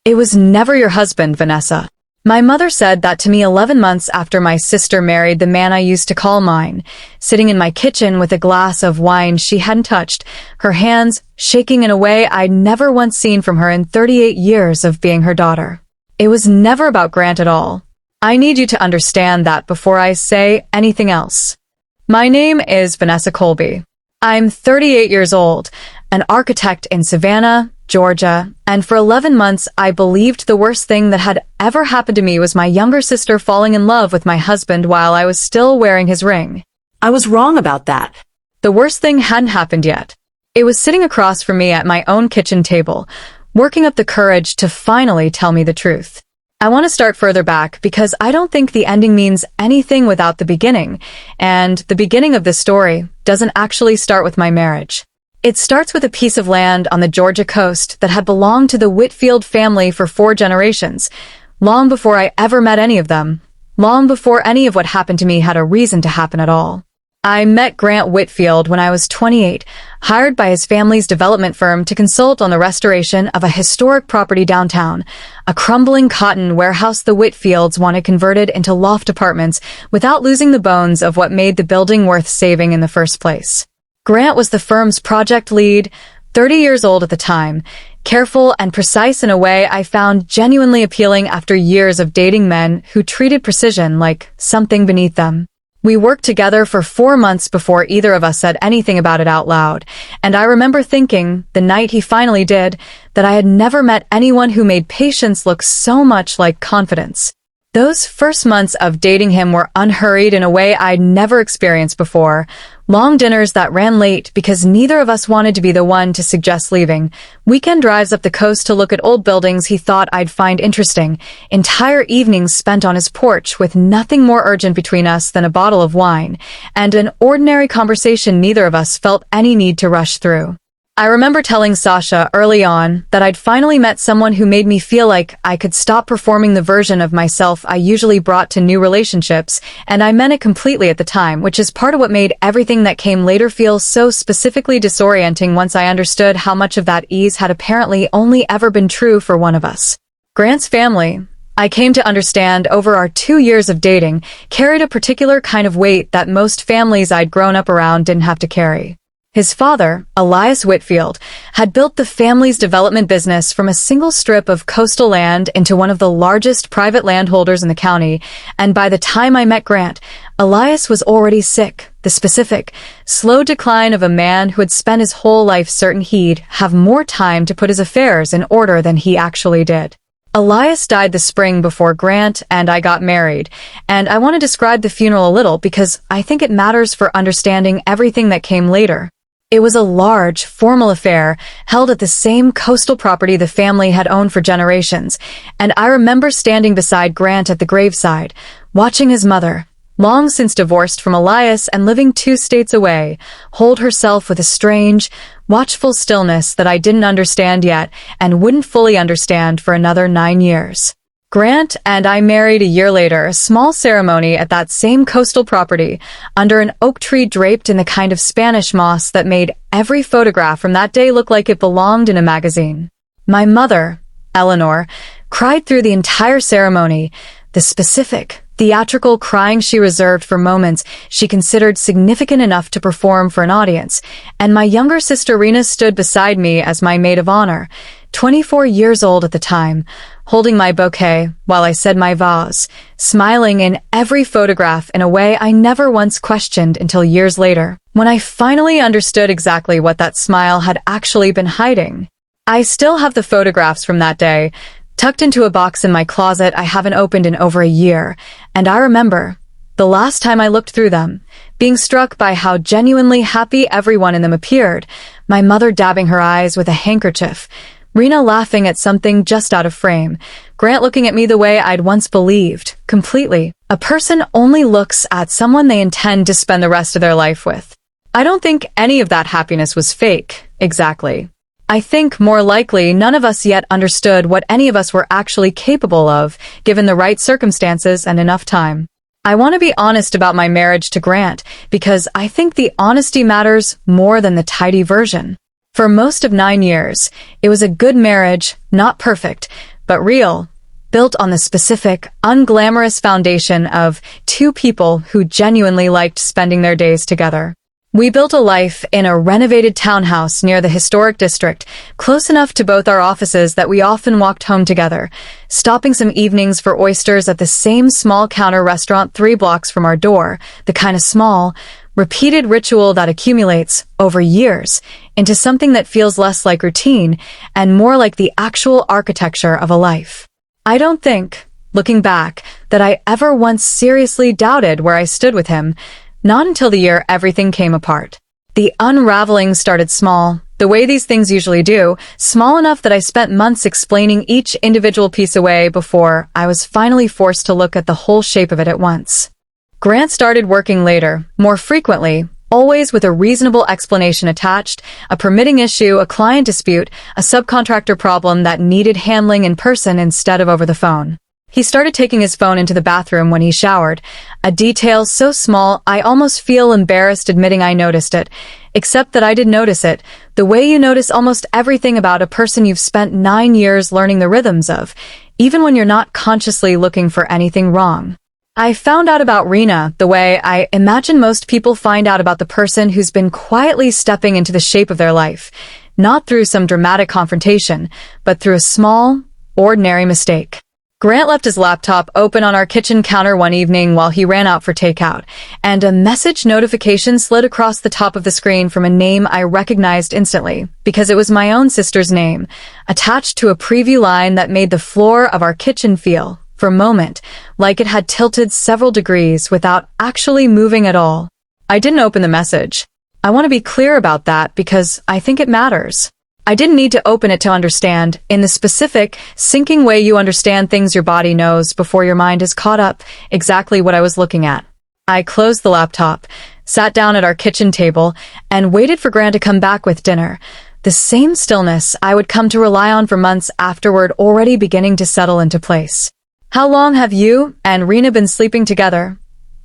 It was never your husband, Vanessa. My mother said that to me 11 months after my sister married the man I used to call mine, sitting in my kitchen with a glass of wine she hadn't touched, her hands shaking in a way I'd never once seen from her in 38 years of being her daughter. It was never about Grant at all. I need you to understand that before I say anything else. My name is Vanessa Colby. I'm 38 years old, an architect in Savannah, Georgia, and for 11 months I believed the worst thing that had ever happened to me was my younger sister falling in love with my husband while I was still wearing his ring. I was wrong about that. The worst thing hadn't happened yet. It was sitting across from me at my own kitchen table, working up the courage to finally tell me the truth. I want to start further back because I don't think the ending means anything without the beginning, and the beginning of this story doesn't actually start with my marriage. It starts with a piece of land on the Georgia coast that had belonged to the Whitfield family for 4 generations, long before I ever met any of them, long before any of what happened to me had a reason to happen at all. I met Grant Whitfield when I was 28, hired by his family's development firm to consult on the restoration of a historic property downtown, a crumbling cotton warehouse the Whitfields wanted converted into loft apartments without losing the bones of what made the building worth saving in the first place. Grant was the firm's project lead, 30 years old at the time, careful and precise in a way I found genuinely appealing after years of dating men who treated precision like something beneath them. We worked together for 4 months before either of us said anything about it out loud, and I remember thinking, the night he finally did, that I had never met anyone who made patience look so much like confidence. Those first months of dating him were unhurried in a way I'd never experienced before. Long dinners that ran late because neither of us wanted to be the one to suggest leaving. Weekend drives up the coast to look at old buildings he thought I'd find interesting. Entire evenings spent on his porch with nothing more urgent between us than a bottle of wine, and an ordinary conversation neither of us felt any need to rush through. I remember telling Sasha early on that I'd finally met someone who made me feel like I could stop performing the version of myself I usually brought to new relationships, and I meant it completely at the time, which is part of what made everything that came later feel so specifically disorienting once I understood how much of that ease had apparently only ever been true for one of us. Grant's family, I came to understand over our 2 years of dating, carried a particular kind of weight that most families I'd grown up around didn't have to carry. His father, Elias Whitfield, had built the family's development business from a single strip of coastal land into one of the largest private landholders in the county, and by the time I met Grant, Elias was already sick, the specific, slow decline of a man who had spent his whole life certain he'd have more time to put his affairs in order than he actually did. Elias died the spring before Grant and I got married, and I want to describe the funeral a little because I think it matters for understanding everything that came later. It was a large, formal affair held at the same coastal property the family had owned for generations, and I remember standing beside Grant at the graveside, watching his mother, long since divorced from Elias and living 2 states away, hold herself with a strange, watchful stillness that I didn't understand yet and wouldn't fully understand for another 9 years. Grant and I married a year later, a small ceremony at that same coastal property, under an oak tree draped in the kind of Spanish moss that made every photograph from that day look like it belonged in a magazine. My mother, Eleanor, cried through the entire ceremony, the specific, theatrical crying she reserved for moments she considered significant enough to perform for an audience, and my younger sister Rena stood beside me as my maid of honor, 24 years old at the time, holding my bouquet while I said my vows, smiling in every photograph in a way I never once questioned until years later, when I finally understood exactly what that smile had actually been hiding. I still have the photographs from that day, tucked into a box in my closet I haven't opened in over a year, and I remember, the last time I looked through them, being struck by how genuinely happy everyone in them appeared, my mother dabbing her eyes with a handkerchief, Rena laughing at something just out of frame, Grant looking at me the way I'd once believed, completely. A person only looks at someone they intend to spend the rest of their life with. I don't think any of that happiness was fake, exactly. I think, more likely, none of us yet understood what any of us were actually capable of, given the right circumstances and enough time. I want to be honest about my marriage to Grant, because I think the honesty matters more than the tidy version. For most of 9 years, it was a good marriage, not perfect, but real, built on the specific, unglamorous foundation of two people who genuinely liked spending their days together. We built a life in a renovated townhouse near the historic district, close enough to both our offices that we often walked home together, stopping some evenings for oysters at the same small counter restaurant 3 blocks from our door, the kind of small, repeated ritual that accumulates, over years, into something that feels less like routine and more like the actual architecture of a life. I don't think, looking back, that I ever once seriously doubted where I stood with him, not until the year everything came apart. The unraveling started small, the way these things usually do, small enough that I spent months explaining each individual piece away before I was finally forced to look at the whole shape of it at once. Grant started working later, more frequently, always with a reasonable explanation attached, a permitting issue, a client dispute, a subcontractor problem that needed handling in person instead of over the phone. He started taking his phone into the bathroom when he showered, a detail so small I almost feel embarrassed admitting I noticed it, except that I did notice it, the way you notice almost everything about a person you've spent 9 years learning the rhythms of, even when you're not consciously looking for anything wrong. I found out about Rena the way I imagine most people find out about the person who's been quietly stepping into the shape of their life, not through some dramatic confrontation, but through a small, ordinary mistake. Grant left his laptop open on our kitchen counter one evening while he ran out for takeout, and a message notification slid across the top of the screen from a name I recognized instantly, because it was my own sister's name, attached to a preview line that made the floor of our kitchen feel, for a moment, like it had tilted several degrees without actually moving at all. I didn't open the message. I want to be clear about that because I think it matters. I didn't need to open it to understand, in the specific, sinking way you understand things your body knows before your mind is caught up, exactly what I was looking at. I closed the laptop, sat down at our kitchen table, and waited for Grant to come back with dinner. The same stillness I would come to rely on for months afterward already beginning to settle into place. "How long have you and Rena been sleeping together?"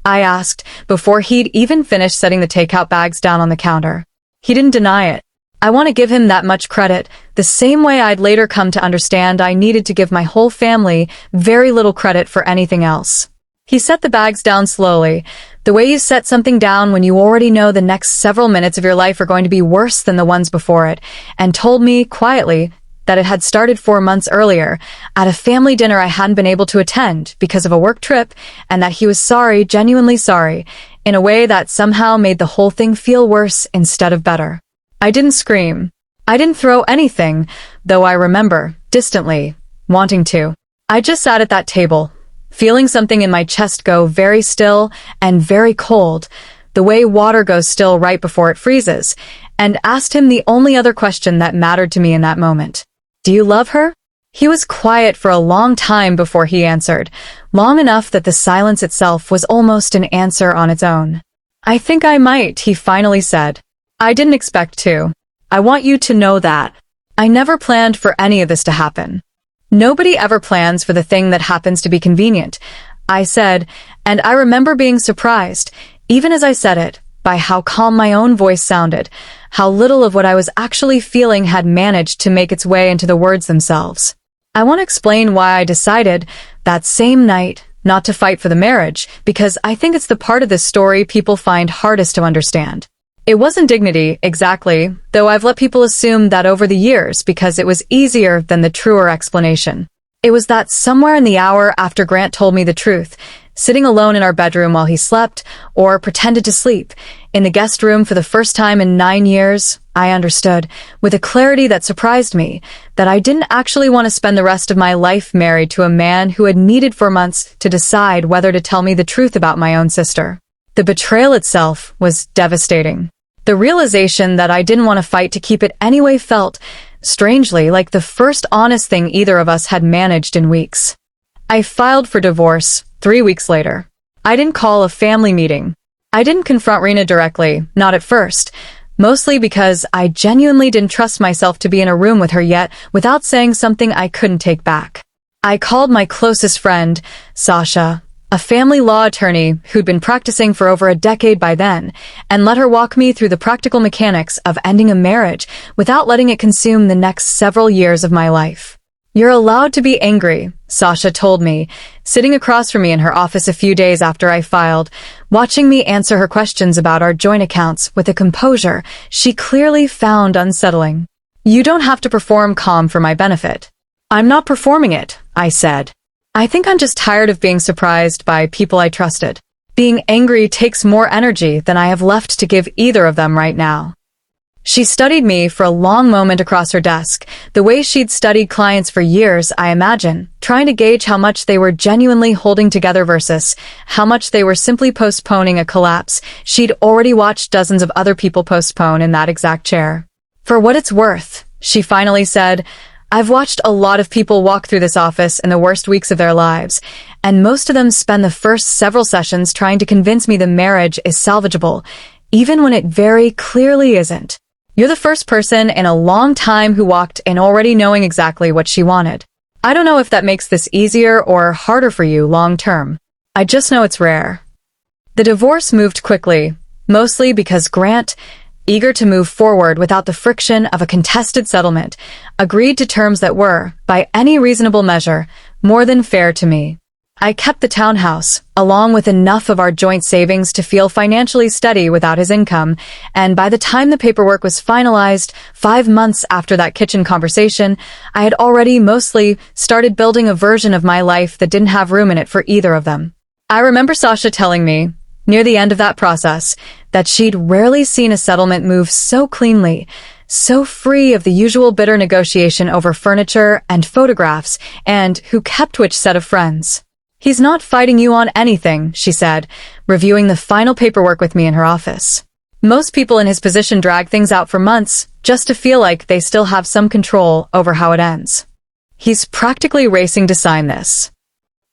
I asked, before he'd even finished setting the takeout bags down on the counter. He didn't deny it. I want to give him that much credit, the same way I'd later come to understand I needed to give my whole family very little credit for anything else. He set the bags down slowly, the way you set something down when you already know the next several minutes of your life are going to be worse than the ones before it, and told me, quietly, that it had started 4 months earlier, at a family dinner I hadn't been able to attend because of a work trip, and that he was sorry, genuinely sorry, in a way that somehow made the whole thing feel worse instead of better. I didn't scream. I didn't throw anything, though I remember, distantly, wanting to. I just sat at that table, feeling something in my chest go very still and very cold, the way water goes still right before it freezes, and asked him the only other question that mattered to me in that moment. "Do you love her?" He was quiet for a long time before he answered, long enough that the silence itself was almost an answer on its own. "I think I might," he finally said. "I didn't expect to. I want you to know that. I never planned for any of this to happen." "Nobody ever plans for the thing that happens to be convenient," I said, and I remember being surprised, even as I said it, by how calm my own voice sounded, how little of what I was actually feeling had managed to make its way into the words themselves. I want to explain why I decided, that same night, not to fight for the marriage, because I think it's the part of this story people find hardest to understand. It wasn't dignity, exactly, though I've let people assume that over the years because it was easier than the truer explanation. It was that somewhere in the hour after Grant told me the truth, sitting alone in our bedroom while he slept, or pretended to sleep, in the guest room for the first time in 9 years, I understood, with a clarity that surprised me, that I didn't actually want to spend the rest of my life married to a man who had needed for months to decide whether to tell me the truth about my own sister. The betrayal itself was devastating. The realization that I didn't want to fight to keep it anyway felt, strangely, like the first honest thing either of us had managed in weeks. I filed for divorce 3 weeks later. I didn't call a family meeting. I didn't confront Rena directly, not at first, mostly because I genuinely didn't trust myself to be in a room with her yet without saying something I couldn't take back. I called my closest friend, Sasha, a family law attorney who'd been practicing for over a decade by then, and let her walk me through the practical mechanics of ending a marriage without letting it consume the next several years of my life. You're allowed to be angry, Sasha told me, sitting across from me in her office a few days after I filed, watching me answer her questions about our joint accounts with a composure she clearly found unsettling. You don't have to perform calm for my benefit. I'm not performing it, I said. I think I'm just tired of being surprised by people I trusted. Being angry takes more energy than I have left to give either of them right now. She studied me for a long moment across her desk, the way she'd studied clients for years, I imagine, trying to gauge how much they were genuinely holding together versus how much they were simply postponing a collapse she'd already watched dozens of other people postpone in that exact chair. For what it's worth, she finally said, I've watched a lot of people walk through this office in the worst weeks of their lives, and most of them spend the first several sessions trying to convince me the marriage is salvageable, even when it very clearly isn't. You're the first person in a long time who walked in already knowing exactly what she wanted. I don't know if that makes this easier or harder for you long term. I just know it's rare. The divorce moved quickly, mostly because Grant, eager to move forward without the friction of a contested settlement, agreed to terms that were, by any reasonable measure, more than fair to me. I kept the townhouse, along with enough of our joint savings to feel financially steady without his income, and by the time the paperwork was finalized, 5 months after that kitchen conversation, I had already mostly started building a version of my life that didn't have room in it for either of them. I remember Sasha telling me, near the end of that process, that she'd rarely seen a settlement move so cleanly, so free of the usual bitter negotiation over furniture and photographs, and who kept which set of friends. He's not fighting you on anything, she said, reviewing the final paperwork with me in her office. Most people in his position drag things out for months just to feel like they still have some control over how it ends. He's practically racing to sign this.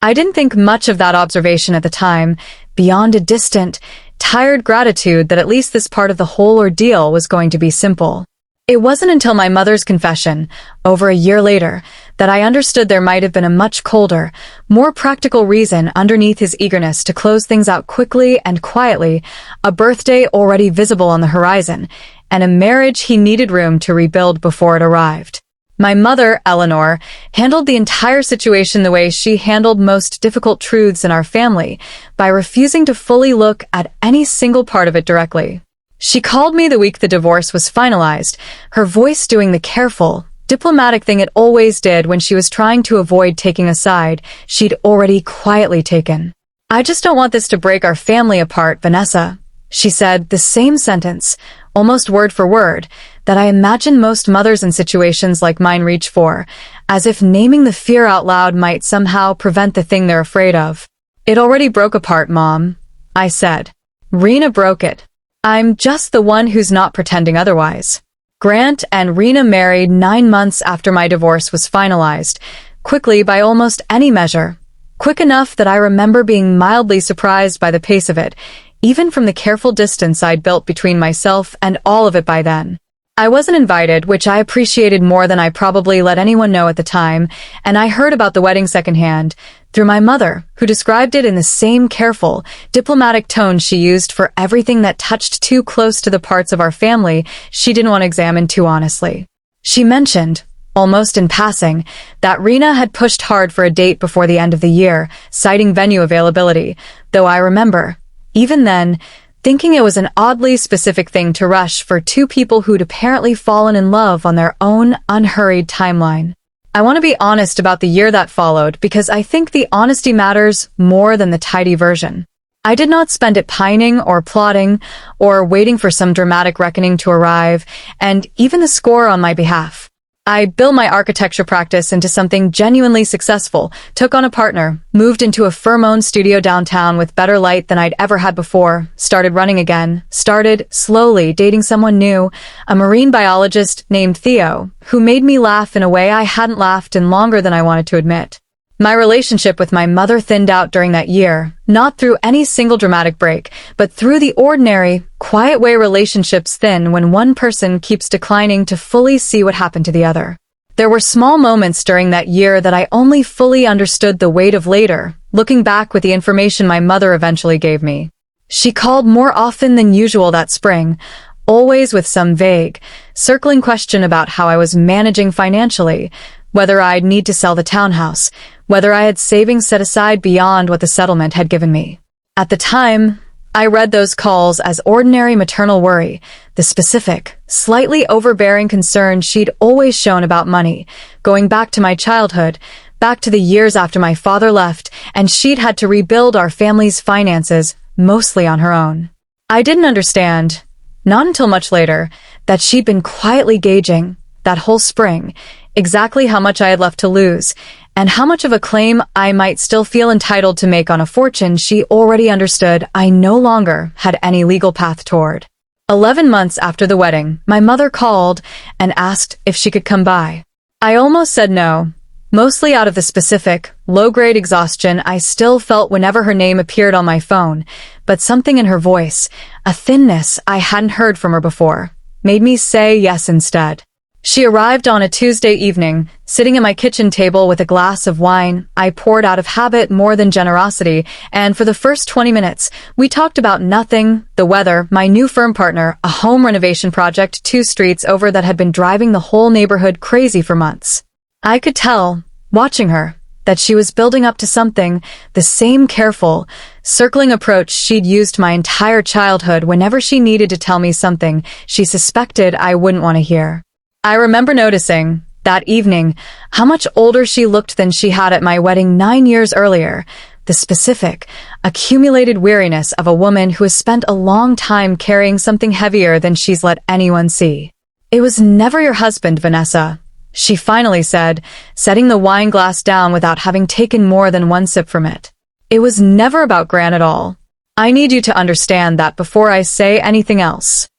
I didn't think much of that observation at the time, beyond a distant, tired gratitude that at least this part of the whole ordeal was going to be simple. It wasn't until my mother's confession, over a year later, that I understood there might have been a much colder, more practical reason underneath his eagerness to close things out quickly and quietly, a birthday already visible on the horizon, and a marriage he needed room to rebuild before it arrived. My mother, Eleanor, handled the entire situation the way she handled most difficult truths in our family, by refusing to fully look at any single part of it directly. She called me the week the divorce was finalized, her voice doing the careful, diplomatic thing it always did when she was trying to avoid taking a side she'd already quietly taken. I just don't want this to break our family apart, Vanessa, she said, the same sentence, almost word for word, that I imagine most mothers in situations like mine reach for, as if naming the fear out loud might somehow prevent the thing they're afraid of. It already broke apart, Mom, I said. Rena broke it. I'm just the one who's not pretending otherwise. Grant and Rena married 9 months after my divorce was finalized, quickly by almost any measure. Quick enough that I remember being mildly surprised by the pace of it, even from the careful distance I'd built between myself and all of it by then. I wasn't invited, which I appreciated more than I probably let anyone know at the time, and I heard about the wedding secondhand, through my mother, who described it in the same careful, diplomatic tone she used for everything that touched too close to the parts of our family she didn't want to examine too honestly. She mentioned, almost in passing, that Rena had pushed hard for a date before the end of the year, citing venue availability, though I remember, even then, thinking it was an oddly specific thing to rush for two people who'd apparently fallen in love on their own unhurried timeline. I want to be honest about the year that followed because I think the honesty matters more than the tidy version. I did not spend it pining or plotting or waiting for some dramatic reckoning to arrive, and even the score on my behalf. I built my architecture practice into something genuinely successful, took on a partner, moved into a firm-owned studio downtown with better light than I'd ever had before, started running again, started, slowly, dating someone new, a marine biologist named Theo, who made me laugh in a way I hadn't laughed in longer than I wanted to admit. My relationship with my mother thinned out during that year, not through any single dramatic break, but through the ordinary, quiet way relationships thin when one person keeps declining to fully see what happened to the other. There were small moments during that year that I only fully understood the weight of later, looking back with the information my mother eventually gave me. She called more often than usual that spring, always with some vague, circling question about how I was managing financially, whether I'd need to sell the townhouse, whether I had savings set aside beyond what the settlement had given me. At the time, I read those calls as ordinary maternal worry, the specific, slightly overbearing concern she'd always shown about money, going back to my childhood, back to the years after my father left, and she'd had to rebuild our family's finances, mostly on her own. I didn't understand, not until much later, that she'd been quietly gauging, that whole spring, exactly how much I had left to lose, and how much of a claim I might still feel entitled to make on a fortune she already understood I no longer had any legal path toward. 11 months after the wedding, my mother called and asked if she could come by. I almost said no, mostly out of the specific, low-grade exhaustion I still felt whenever her name appeared on my phone, but something in her voice, a thinness I hadn't heard from her before, made me say yes instead. She arrived on a Tuesday evening, sitting at my kitchen table with a glass of wine I poured out of habit more than generosity, and for the first 20 minutes, we talked about nothing, the weather, my new firm partner, a home renovation project 2 streets over that had been driving the whole neighborhood crazy for months. I could tell, watching her, that she was building up to something, the same careful, circling approach she'd used my entire childhood whenever she needed to tell me something she suspected I wouldn't want to hear. I remember noticing, that evening, how much older she looked than she had at my wedding 9 years earlier, the specific, accumulated weariness of a woman who has spent a long time carrying something heavier than she's let anyone see. "It was never your husband, Vanessa," she finally said, setting the wine glass down without having taken more than one sip from it. "It was never about Grant at all. I need you to understand that before I say anything else."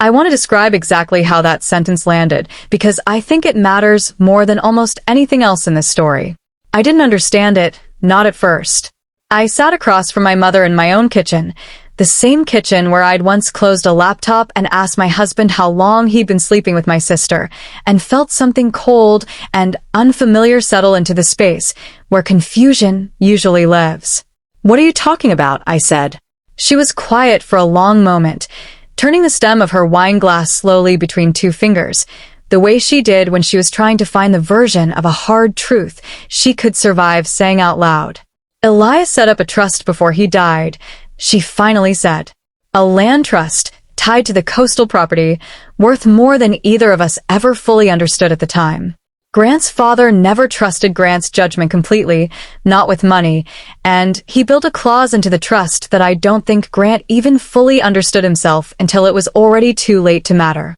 I want to describe exactly how that sentence landed, because I think it matters more than almost anything else in this story. I didn't understand it, not at first. I sat across from my mother in my own kitchen, the same kitchen where I'd once closed a laptop and asked my husband how long he'd been sleeping with my sister, and felt something cold and unfamiliar settle into the space where confusion usually lives. "What are you talking about?" I said. She was quiet for a long moment, turning the stem of her wine glass slowly between 2 fingers, the way she did when she was trying to find the version of a hard truth she could survive saying out loud. "Elias set up a trust before he died," she finally said. "A land trust tied to the coastal property, worth more than either of us ever fully understood at the time. Grant's father never trusted Grant's judgment completely, not with money, and he built a clause into the trust that I don't think Grant even fully understood himself until it was already too late to matter."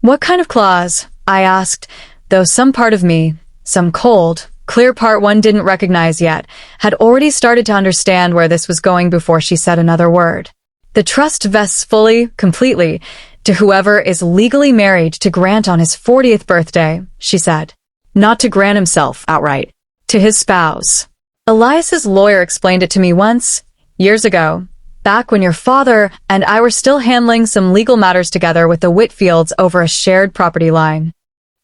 "What kind of clause?" I asked, though some part of me, some cold, clear part one didn't recognize yet, had already started to understand where this was going before she said another word. "The trust vests fully, completely, to whoever is legally married to Grant on his 40th birthday," she said. "Not to Grant himself outright. To his spouse. Elias's lawyer explained it to me once, years ago, back when your father and I were still handling some legal matters together with the Whitfields over a shared property line.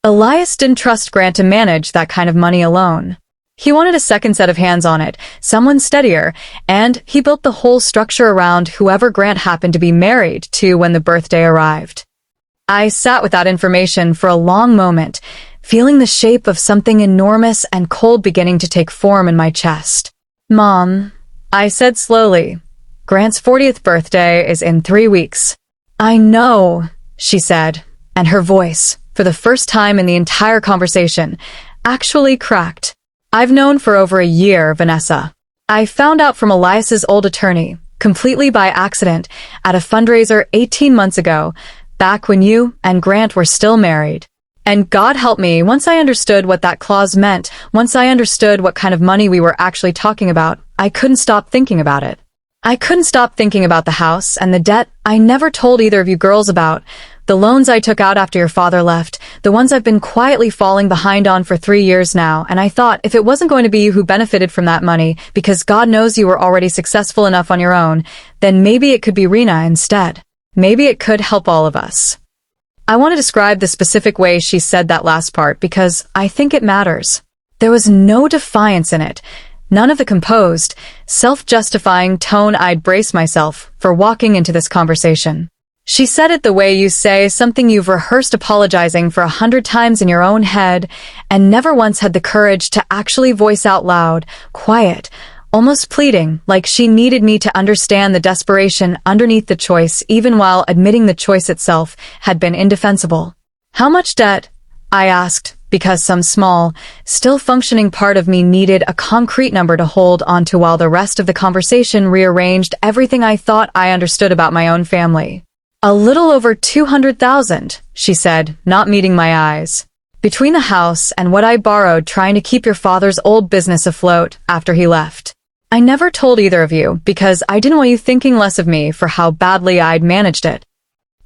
Elias didn't trust Grant to manage that kind of money alone. He wanted a second set of hands on it, someone steadier, and he built the whole structure around whoever Grant happened to be married to when the birthday arrived." I sat with that information for a long moment, feeling the shape of something enormous and cold beginning to take form in my chest. "Mom," I said slowly, "Grant's 40th birthday is in 3 weeks. "I know," she said, and her voice, for the first time in the entire conversation, actually cracked. "I've known for over a year, Vanessa. I found out from Elias's old attorney, completely by accident, at a fundraiser 18 months ago, back when you and Grant were still married. And God help me, once I understood what that clause meant, once I understood what kind of money we were actually talking about, I couldn't stop thinking about it. I couldn't stop thinking about the house and the debt I never told either of you girls about, the loans I took out after your father left, the ones I've been quietly falling behind on for 3 years now, and I thought if it wasn't going to be you who benefited from that money, because God knows you were already successful enough on your own, then maybe it could be Rena instead. Maybe it could help all of us." I want to describe the specific way she said that last part because I think it matters. There was no defiance in it, none of the composed, self-justifying tone I'd braced myself for walking into this conversation. She said it the way you say something you've rehearsed apologizing for 100 times in your own head and never once had the courage to actually voice out loud, quiet, almost pleading, like she needed me to understand the desperation underneath the choice even while admitting the choice itself had been indefensible. How much debt? I asked, because some small, still functioning part of me needed a concrete number to hold onto while the rest of the conversation rearranged everything I thought I understood about my own family. A little over 200,000, she said, not meeting my eyes. Between the house and what I borrowed trying to keep your father's old business afloat after he left. I never told either of you because I didn't want you thinking less of me for how badly I'd managed it.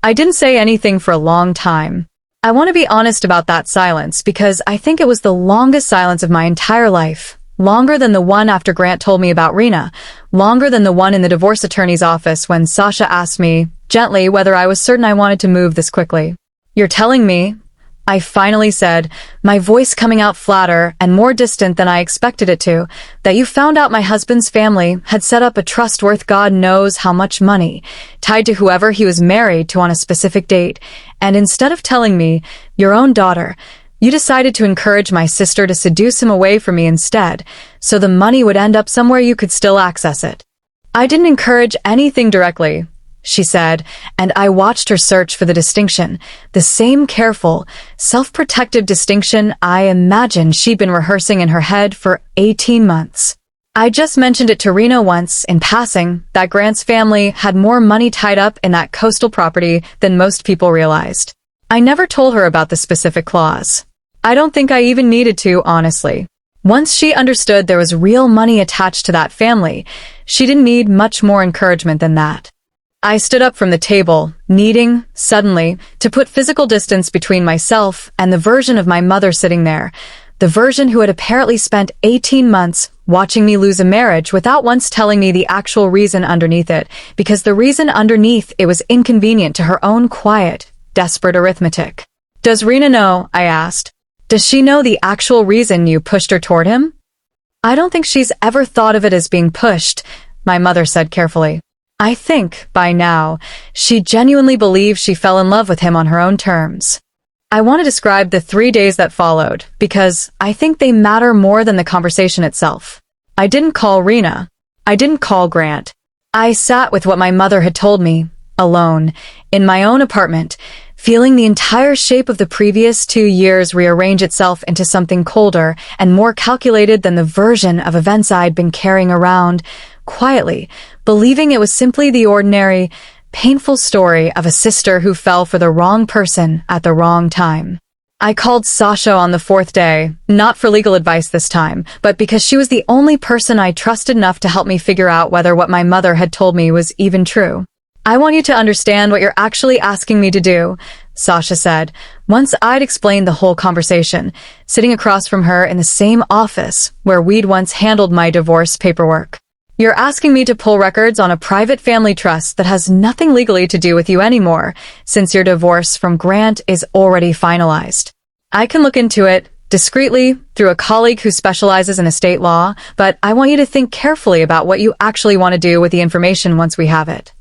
I didn't say anything for a long time. I want to be honest about that silence because I think it was the longest silence of my entire life. Longer than the one after Grant told me about Rena. Longer than the one in the divorce attorney's office when Sasha asked me, gently, whether I was certain I wanted to move this quickly. You're telling me, I finally said, my voice coming out flatter and more distant than I expected it to, that you found out my husband's family had set up a trust worth God knows how much money, tied to whoever he was married to on a specific date, and instead of telling me, your own daughter, you decided to encourage my sister to seduce him away from me instead, so the money would end up somewhere you could still access it. I didn't encourage anything directly, she said, and I watched her search for the distinction, the same careful, self-protective distinction I imagined she'd been rehearsing in her head for 18 months. I just mentioned it to Rena once, in passing, that Grant's family had more money tied up in that coastal property than most people realized. I never told her about the specific clause. I don't think I even needed to, honestly. Once she understood there was real money attached to that family, she didn't need much more encouragement than that. I stood up from the table, needing, suddenly, to put physical distance between myself and the version of my mother sitting there, the version who had apparently spent 18 months watching me lose a marriage without once telling me the actual reason underneath it, because the reason underneath it was inconvenient to her own quiet, desperate arithmetic. Does Rena know? I asked. Does she know the actual reason you pushed her toward him? I don't think she's ever thought of it as being pushed, my mother said carefully. I think, by now, she genuinely believes she fell in love with him on her own terms. I want to describe the 3 days that followed, because I think they matter more than the conversation itself. I didn't call Rena. I didn't call Grant. I sat with what my mother had told me, alone, in my own apartment, feeling the entire shape of the previous 2 years rearrange itself into something colder and more calculated than the version of events I'd been carrying around, quietly, believing it was simply the ordinary, painful story of a sister who fell for the wrong person at the wrong time. I called Sasha on the 4th day, not for legal advice this time, but because she was the only person I trusted enough to help me figure out whether what my mother had told me was even true. I want you to understand what you're actually asking me to do, Sasha said, once I'd explained the whole conversation, sitting across from her in the same office where we'd once handled my divorce paperwork. You're asking me to pull records on a private family trust that has nothing legally to do with you anymore, since your divorce from Grant is already finalized. I can look into it, discreetly, through a colleague who specializes in estate law, but I want you to think carefully about what you actually want to do with the information once we have it.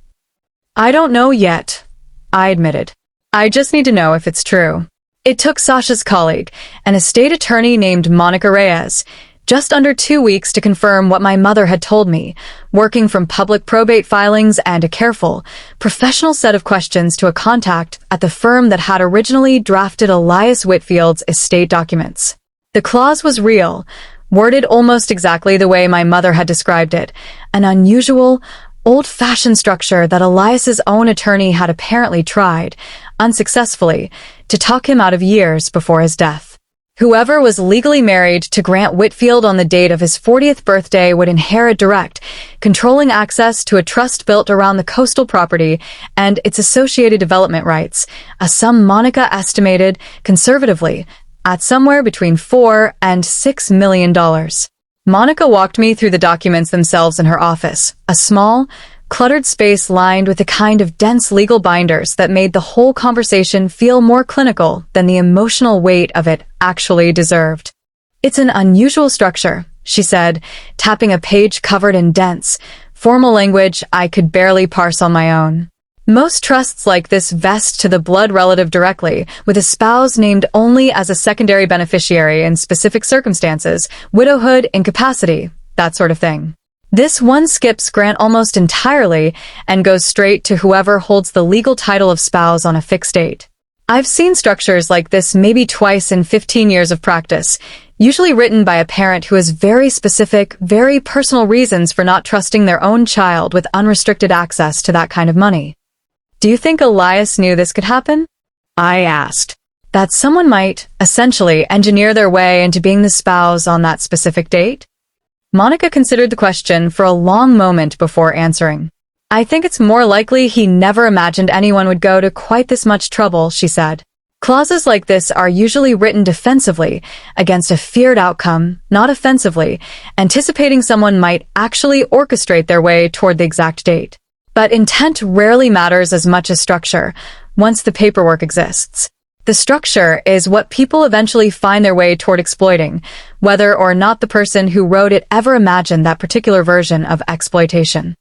I don't know yet, I admitted. I just need to know if it's true. It took Sasha's colleague, an estate attorney named Monica Reyes, just under 2 weeks to confirm what my mother had told me, working from public probate filings and a careful, professional set of questions to a contact at the firm that had originally drafted Elias Whitfield's estate documents. The clause was real, worded almost exactly the way my mother had described it, an unusual, old-fashioned structure that Elias's own attorney had apparently tried, unsuccessfully, to talk him out of years before his death. Whoever was legally married to Grant Whitfield on the date of his 40th birthday would inherit direct, controlling access to a trust built around the coastal property and its associated development rights, a sum Monica estimated, conservatively, at somewhere between $4 and $6 million. Monica walked me through the documents themselves in her office, a small, cluttered space lined with the kind of dense legal binders that made the whole conversation feel more clinical than the emotional weight of it actually deserved. It's an unusual structure, she said, tapping a page covered in dense, formal language I could barely parse on my own. Most trusts like this vest to the blood relative directly, with a spouse named only as a secondary beneficiary in specific circumstances, widowhood, incapacity, that sort of thing. This one skips grant almost entirely and goes straight to whoever holds the legal title of spouse on a fixed date. I've seen structures like this maybe twice in 15 years of practice, usually written by a parent who has very specific, very personal reasons for not trusting their own child with unrestricted access to that kind of money. Do you think Elias knew this could happen? I asked. That someone might, essentially, engineer their way into being the spouse on that specific date? Monica considered the question for a long moment before answering. I think it's more likely he never imagined anyone would go to quite this much trouble, she said. Clauses like this are usually written defensively, against a feared outcome, not offensively, anticipating someone might actually orchestrate their way toward the exact date. But intent rarely matters as much as structure, once the paperwork exists. The structure is what people eventually find their way toward exploiting, whether or not the person who wrote it ever imagined that particular version of exploitation.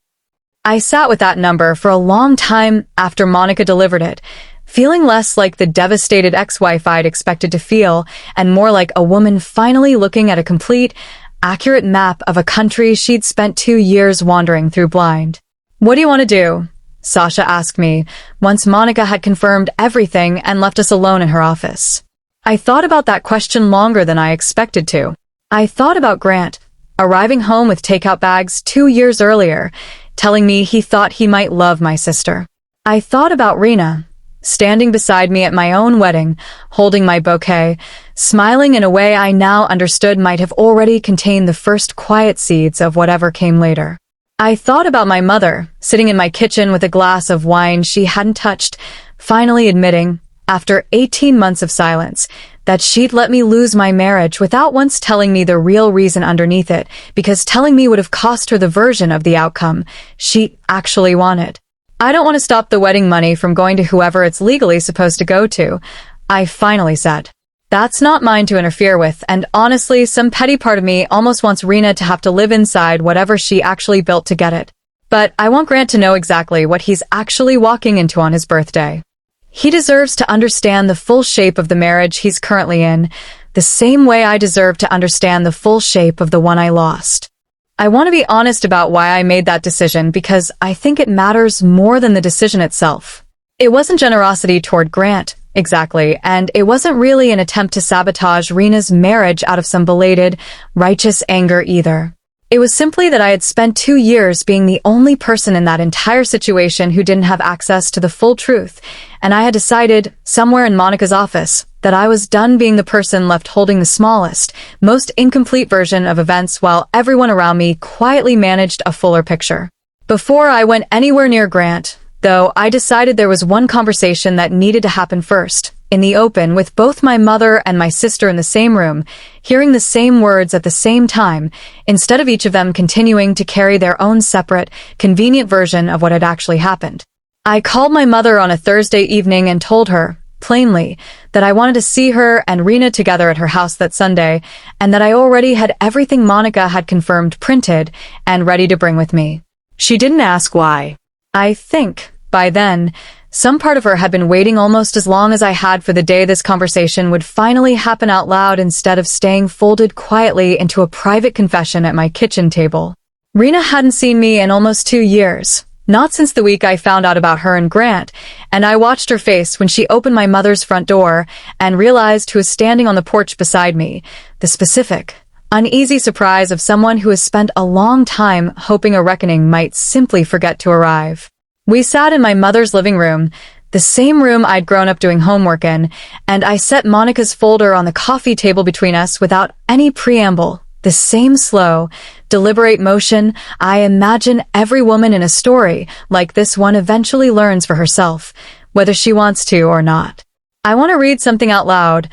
I sat with that number for a long time after Monica delivered it, feeling less like the devastated ex-wife I'd expected to feel, and more like a woman finally looking at a complete, accurate map of a country she'd spent 2 years wandering through blind. What do you want to do? Sasha asked me, once Monica had confirmed everything and left us alone in her office. I thought about that question longer than I expected to. I thought about Grant, arriving home with takeout bags 2 years earlier, telling me he thought he might love my sister. I thought about Rena, standing beside me at my own wedding, holding my bouquet, smiling in a way I now understood might have already contained the first quiet seeds of whatever came later. I thought about my mother, sitting in my kitchen with a glass of wine she hadn't touched, finally admitting, after 18 months of silence, that she'd let me lose my marriage without once telling me the real reason underneath it, because telling me would have cost her the version of the outcome she actually wanted. I don't want to stop the wedding money from going to whoever it's legally supposed to go to, I finally said. That's not mine to interfere with, and honestly, some petty part of me almost wants Rena to have to live inside whatever she actually built to get it. But I want Grant to know exactly what he's actually walking into on his birthday. He deserves to understand the full shape of the marriage he's currently in, the same way I deserve to understand the full shape of the one I lost. I want to be honest about why I made that decision because I think it matters more than the decision itself. It wasn't generosity toward Grant, exactly, and it wasn't really an attempt to sabotage Rena's marriage out of some belated, righteous anger either. It was simply that I had spent 2 years being the only person in that entire situation who didn't have access to the full truth, and I had decided, somewhere in Monica's office, that I was done being the person left holding the smallest, most incomplete version of events while everyone around me quietly managed a fuller picture. Before I went anywhere near Grant, though, I decided there was one conversation that needed to happen first, in the open, with both my mother and my sister in the same room, hearing the same words at the same time, instead of each of them continuing to carry their own separate, convenient version of what had actually happened. I called my mother on a Thursday evening and told her, plainly, that I wanted to see her and Rena together at her house that Sunday, and that I already had everything Monica had confirmed printed and ready to bring with me. She didn't ask why. I think, by then, some part of her had been waiting almost as long as I had for the day this conversation would finally happen out loud instead of staying folded quietly into a private confession at my kitchen table. Rena hadn't seen me in almost 2 years, not since the week I found out about her and Grant, and I watched her face when she opened my mother's front door and realized who was standing on the porch beside me, the specific, uneasy surprise of someone who has spent a long time hoping a reckoning might simply forget to arrive. We sat in my mother's living room, the same room I'd grown up doing homework in, and I set Monica's folder on the coffee table between us without any preamble, the same slow, deliberate motion I imagine every woman in a story like this one eventually learns for herself, whether she wants to or not. I want to read something out loud,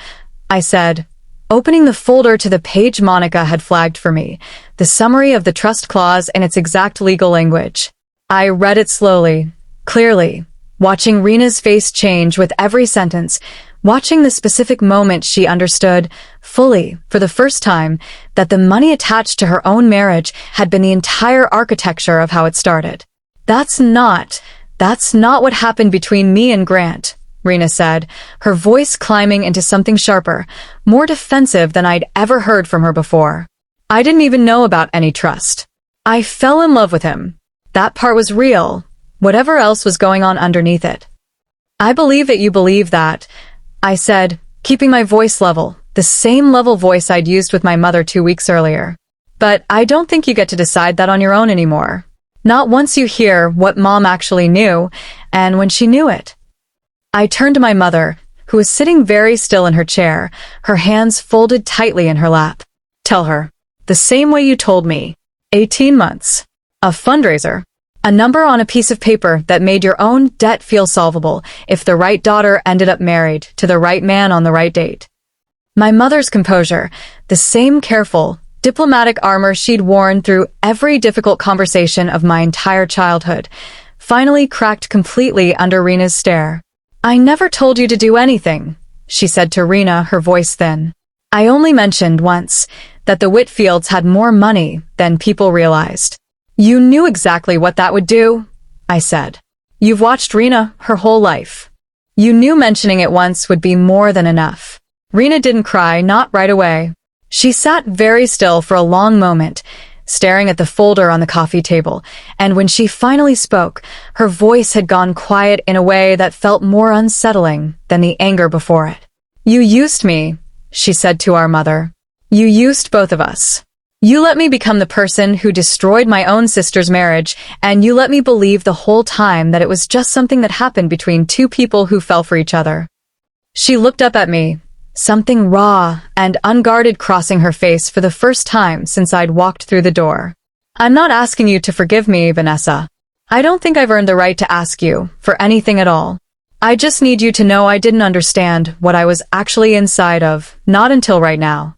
I said, opening the folder to the page Monica had flagged for me, the summary of the trust clause in its exact legal language. I read it slowly, clearly, watching Rena's face change with every sentence, watching the specific moment she understood, fully, for the first time, that the money attached to her own marriage had been the entire architecture of how it started. That's not, That's not what happened between me and Grant, Rena said, her voice climbing into something sharper, more defensive than I'd ever heard from her before. I didn't even know about any trust. I fell in love with him. That part was real, whatever else was going on underneath it. I believe that you believe that, I said, keeping my voice level, the same level voice I'd used with my mother 2 weeks earlier. But I don't think you get to decide that on your own anymore. Not once you hear what Mom actually knew, and when she knew it. I turned to my mother, who was sitting very still in her chair, her hands folded tightly in her lap. Tell her, the same way you told me. 18 months. A fundraiser. A number on a piece of paper that made your own debt feel solvable if the right daughter ended up married to the right man on the right date. My mother's composure, the same careful, diplomatic armor she'd worn through every difficult conversation of my entire childhood, finally cracked completely under Rena's stare. I never told you to do anything, she said to Rena, her voice thin. I only mentioned once that the Whitfields had more money than people realized. You knew exactly what that would do, I said. You've watched Rena her whole life. You knew mentioning it once would be more than enough. Rena didn't cry, not right away. She sat very still for a long moment, staring at the folder on the coffee table, and when she finally spoke, her voice had gone quiet in a way that felt more unsettling than the anger before it. You used me, she said to our mother. You used both of us. You let me become the person who destroyed my own sister's marriage, and you let me believe the whole time that it was just something that happened between two people who fell for each other. She looked up at me, something raw and unguarded crossing her face for the first time since I'd walked through the door. I'm not asking you to forgive me, Vanessa. I don't think I've earned the right to ask you for anything at all. I just need you to know I didn't understand what I was actually inside of, not until right now.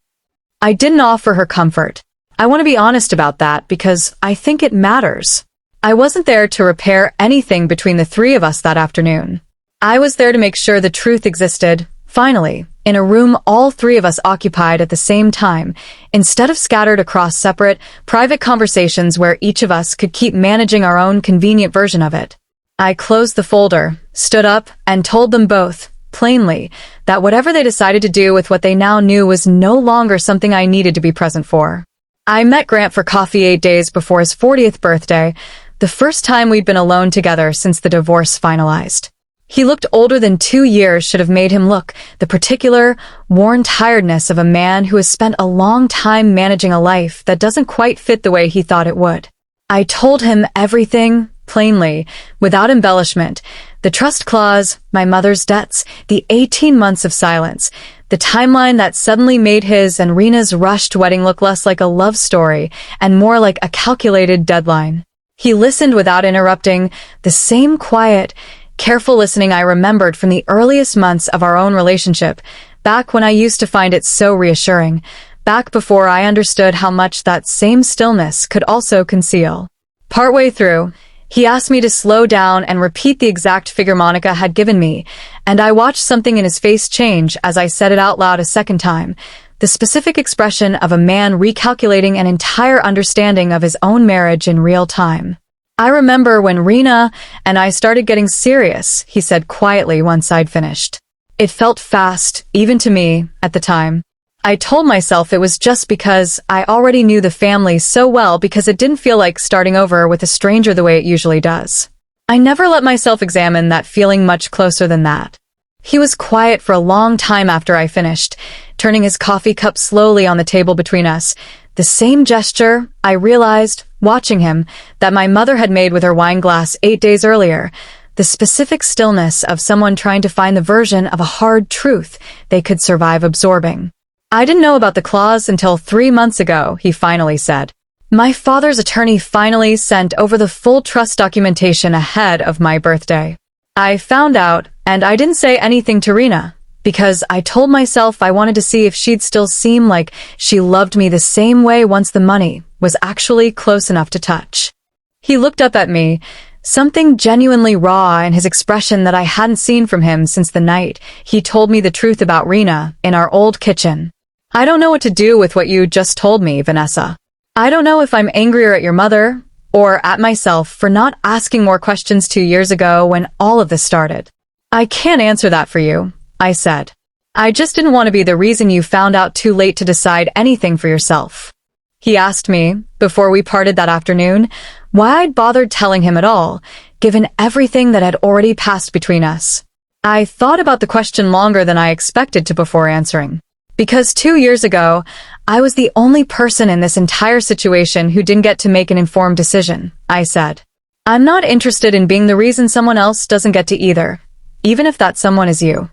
I didn't offer her comfort. I want to be honest about that because I think it matters. I wasn't there to repair anything between the three of us that afternoon. I was there to make sure the truth existed, finally, in a room all three of us occupied at the same time, instead of scattered across separate, private conversations where each of us could keep managing our own convenient version of it. I closed the folder, stood up, and told them both, plainly, that whatever they decided to do with what they now knew was no longer something I needed to be present for. I met Grant for coffee 8 days before his 40th birthday, the first time we'd been alone together since the divorce finalized. He looked older than 2 years should have made him look, the particular, worn tiredness of a man who has spent a long time managing a life that doesn't quite fit the way he thought it would. I told him everything, plainly, without embellishment. The trust clause, my mother's debts, the 18 months of silence, the timeline that suddenly made his and Rena's rushed wedding look less like a love story and more like a calculated deadline. He listened without interrupting, the same quiet, careful listening I remembered from the earliest months of our own relationship, back when I used to find it so reassuring, back before I understood how much that same stillness could also conceal. Partway through, he asked me to slow down and repeat the exact figure Monica had given me, and I watched something in his face change as I said it out loud a second time, the specific expression of a man recalculating an entire understanding of his own marriage in real time. I remember when Rena and I started getting serious, he said quietly once I'd finished. It felt fast, even to me, at the time. I told myself it was just because I already knew the family so well because it didn't feel like starting over with a stranger the way it usually does. I never let myself examine that feeling much closer than that. He was quiet for a long time after I finished, turning his coffee cup slowly on the table between us, the same gesture, I realized, watching him, that my mother had made with her wine glass 8 days earlier, the specific stillness of someone trying to find the version of a hard truth they could survive absorbing. I didn't know about the clause until 3 months ago, he finally said. My father's attorney finally sent over the full trust documentation ahead of my birthday. I found out, and I didn't say anything to Rena, because I told myself I wanted to see if she'd still seem like she loved me the same way once the money was actually close enough to touch. He looked up at me, something genuinely raw in his expression that I hadn't seen from him since the night he told me the truth about Rena in our old kitchen. I don't know what to do with what you just told me, Vanessa. I don't know if I'm angrier at your mother, or at myself for not asking more questions 2 years ago when all of this started? I can't answer that for you, I said. I just didn't want to be the reason you found out too late to decide anything for yourself. He asked me, before we parted that afternoon, why I'd bothered telling him at all, given everything that had already passed between us. I thought about the question longer than I expected to before answering. Because 2 years ago, I was the only person in this entire situation who didn't get to make an informed decision, I said. I'm not interested in being the reason someone else doesn't get to either, even if that someone is you.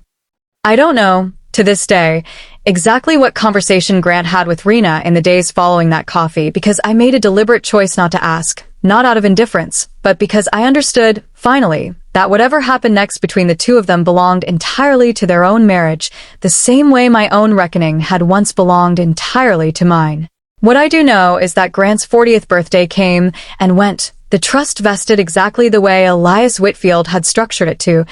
I don't know, to this day, exactly what conversation Grant had with Rena in the days following that coffee because I made a deliberate choice not to ask, not out of indifference, but because I understood, finally, that whatever happened next between the two of them belonged entirely to their own marriage, the same way my own reckoning had once belonged entirely to mine. What I do know is that Grant's 40th birthday came and went. The trust vested exactly the way Elias Whitfield had structured it to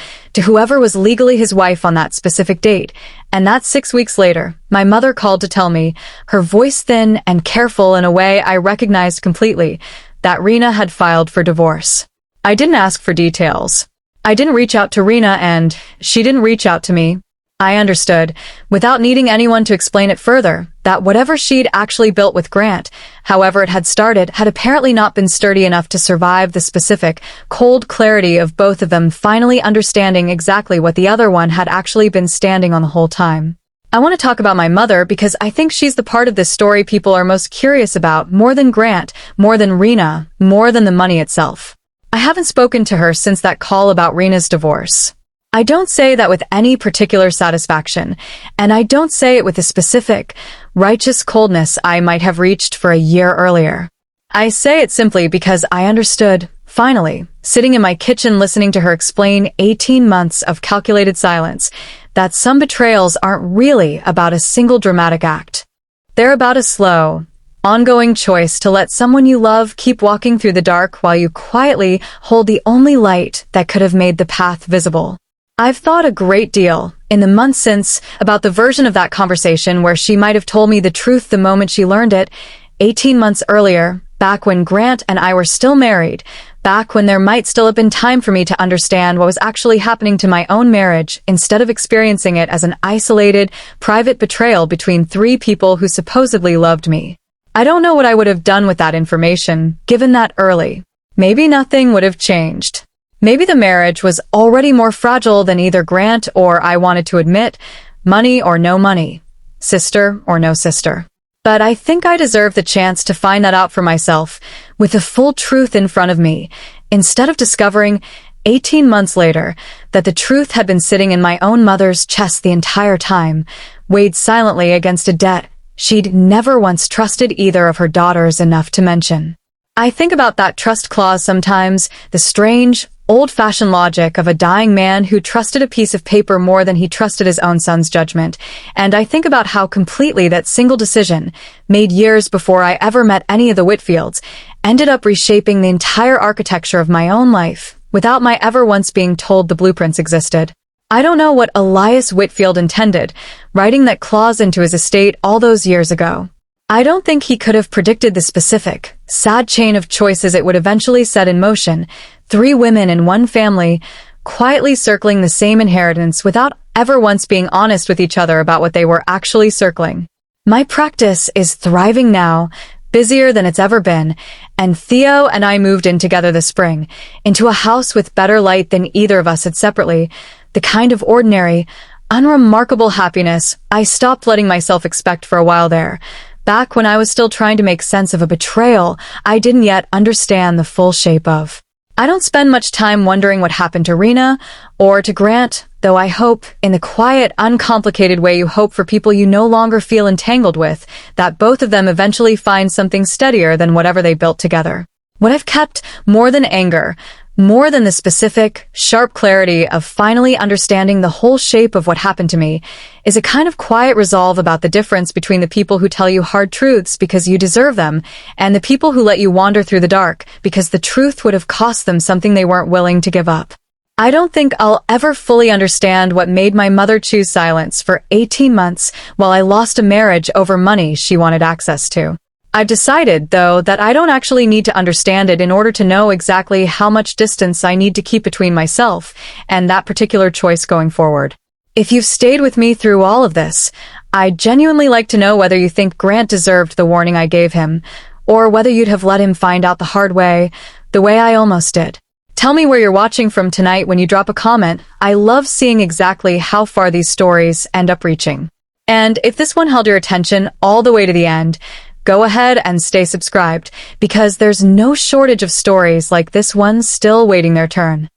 whoever was legally his wife on that specific date, and that 6 weeks later, my mother called to tell me, her voice thin and careful in a way I recognized completely, that Rena had filed for divorce. I didn't ask for details. I didn't reach out to Rena and she didn't reach out to me. I understood, without needing anyone to explain it further, that whatever she'd actually built with Grant, however it had started, had apparently not been sturdy enough to survive the specific, cold clarity of both of them finally understanding exactly what the other one had actually been standing on the whole time. I want to talk about my mother because I think she's the part of this story people are most curious about, more than Grant, more than Rena, more than the money itself. I haven't spoken to her since that call about Rena's divorce. I don't say that with any particular satisfaction, and I don't say it with the specific, righteous coldness I might have reached for a year earlier. I say it simply because I understood, finally, sitting in my kitchen listening to her explain 18 months of calculated silence, that some betrayals aren't really about a single dramatic act. They're about a slow, ongoing choice to let someone you love keep walking through the dark while you quietly hold the only light that could have made the path visible. I've thought a great deal, in the months since, about the version of that conversation where she might have told me the truth the moment she learned it, 18 months earlier, back when Grant and I were still married, back when there might still have been time for me to understand what was actually happening to my own marriage instead of experiencing it as an isolated, private betrayal between 3 people who supposedly loved me. I don't know what I would have done with that information, given that early. Maybe nothing would have changed. Maybe the marriage was already more fragile than either Grant or I wanted to admit, money or no money, sister or no sister. But I think I deserve the chance to find that out for myself, with the full truth in front of me, instead of discovering, 18 months later, that the truth had been sitting in my own mother's chest the entire time, weighed silently against a debt she'd never once trusted either of her daughters enough to mention. I think about that trust clause sometimes, the strange, old-fashioned logic of a dying man who trusted a piece of paper more than he trusted his own son's judgment, and I think about how completely that single decision, made years before I ever met any of the Whitfields, ended up reshaping the entire architecture of my own life, without my ever once being told the blueprints existed. I don't know what Elias Whitfield intended, writing that clause into his estate all those years ago. I don't think he could have predicted the specific, sad chain of choices it would eventually set in motion, 3 women in one family, quietly circling the same inheritance without ever once being honest with each other about what they were actually circling. My practice is thriving now, busier than it's ever been, and Theo and I moved in together this spring, into a house with better light than either of us had separately, the kind of ordinary, unremarkable happiness I stopped letting myself expect for a while there. Back when I was still trying to make sense of a betrayal I didn't yet understand the full shape of. I don't spend much time wondering what happened to Rena or to Grant, though I hope, in the quiet, uncomplicated way you hope for people you no longer feel entangled with, that both of them eventually find something steadier than whatever they built together. What I've kept, more than anger, more than the specific, sharp clarity of finally understanding the whole shape of what happened to me, is a kind of quiet resolve about the difference between the people who tell you hard truths because you deserve them, and the people who let you wander through the dark because the truth would have cost them something they weren't willing to give up. I don't think I'll ever fully understand what made my mother choose silence for 18 months while I lost a marriage over money she wanted access to. I've decided, though, that I don't actually need to understand it in order to know exactly how much distance I need to keep between myself and that particular choice going forward. If you've stayed with me through all of this, I'd genuinely like to know whether you think Grant deserved the warning I gave him, or whether you'd have let him find out the hard way, the way I almost did. Tell me where you're watching from tonight when you drop a comment. I love seeing exactly how far these stories end up reaching. And if this one held your attention all the way to the end, go ahead and stay subscribed, because there's no shortage of stories like this one still waiting their turn.